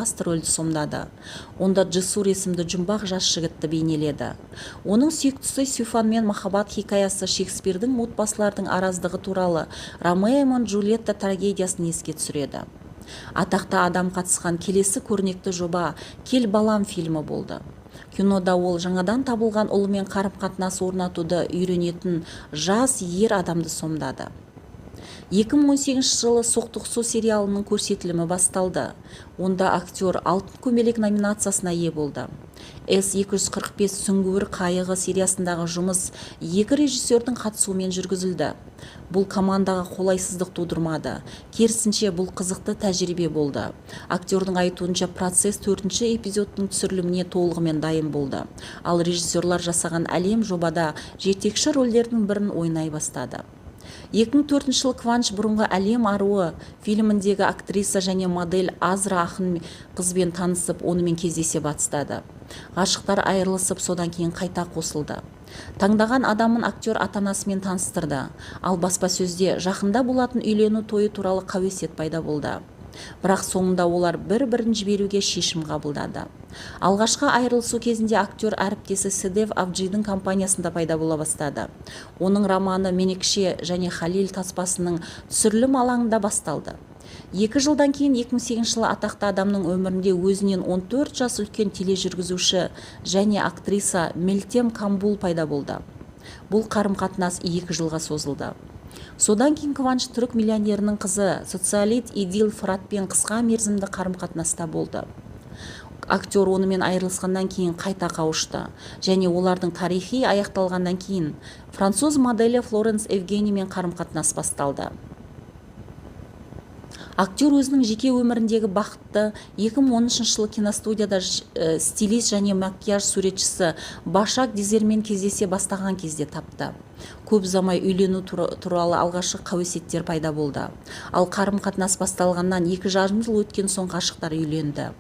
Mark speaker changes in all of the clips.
Speaker 1: басты рөлді сомдады. Онда Джесур есімді жұмбақ жас жігітті бейнеледі. Оның сүйіктісі Сюфанмен махаббат хикаясы Шекспирдің отбасылардың араздығы туралы Ромео мен Джульетта трагедиясын еске түсіреді. Атақты адам қатысқан келесі көрнекті жоба «Кел балам» фильмі болды. Кинода ол жаңадан табылған ұлымен қарым-қатынас орнатуды үйренетін жас ер адамды сомдады. 2018 жылы «Соқтығысу» сериалының көрсетілімі басталды. Онда актер алтын көмелек номинациясына ие болды. С-245 сүңгуір қайығы сериясындағы жұмыс екі режиссердің қатысуымен жүргізілді. Бұл командаға қолайсыздық тудырмады. Керісінше бұл қызықты тәжірибе болды. Актердің айтуынша процесс 4-ші эпизодтың түсіріліміне толығымен дайын болды. Ал режиссерлар жасаған әлем жобада жетекші рөлдердің бірін ойнай бастады. 2004 жылы Кванч бұрынғы «Әлем аруы» фильміндегі актриса және модель Азра ақын қызбен танысып, онымен кездесе бастады. Ғашықтар айырылысып, содан кейін қайта қосылды. Таңдаған адамын актер ата-анасымен таныстырды. Ал баспасөзде жақында болатын үйлену тойы туралы қауесет пайда болды. Бірақ соңында олар бір-бірін жіберуге шешім қабылдады. Алғашқы айырылысу кезінде актер әріптесі Седев Авджидің компаниясында пайда бола бастады. Оның романы «Менекше» және «Халил» таспасының түсірілім алаңында басталды. 2 жылдан кейін 2008 жылы атақты адамның өмірінде өзінен 14 жас үлкен тележүргізуші және актриса Мелтем Камбул пайда болды. Бұл қарым-қатынас 2 жылға созылды. Содан кейін Кванч түрік миллионерінің қызы Социалит Идил Фыратпен қысқа мерзімді қарым-қатынаста болды. Актер онымен айырылысқаннан кейін қайта қауышты және олардың тарихи аяқталғаннан кейін француз моделі Флоренс Евгениймен қарым-қатынас басталды. Актер өзінің жеке өміріндегі бақытты 2013 жылы киностудияда стилист және макияж суретшісі Башак Дизермен кездесе бастаған кезде тапты. Көп замай үйлену туралы алғашқы қауесеттер пайда болды. Ал қарым-қатынас басталғаннан 2,5 жыл өткен соң ғашықтар үйленді.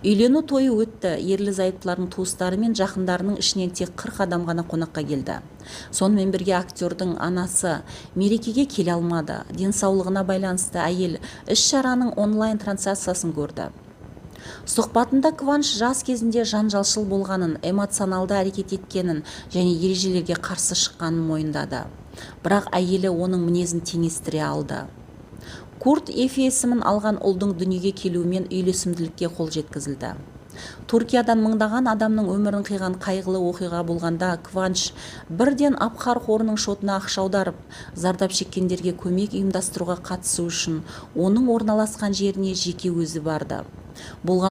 Speaker 1: Үйлену тойы өтті. Ерлі-зайыптылардың туыстары мен жақындарының ішінен тек 40 адам ғана қонаққа келді. Сонымен бірге актердің анасы мерекеге келе алмады. Денсаулығына байланысты әйел іс-шараның онлайн трансляциясын көрді. Сұхбатында Кванч жас кезінде жанжалшыл болғанын, эмоционалды әрекет еткенін және ережелерге қарсы шыққанын мойындады. Бірақ әйелі оның мінезін теңестіре алды. Курт Эфи есімін алған ұлдың дүниеге келуімен үйлесімділікке қол жеткізілді. Түркиядан мыңдаған адамның өмірін қиған қайғылы оқиға болғанда Кванч бірден Абхар қорының шотына ақша аударып, зардап шеккендерге көмек ұйымдастыруға қатысу үшін оның орналасқан жеріне жеке өзі барды.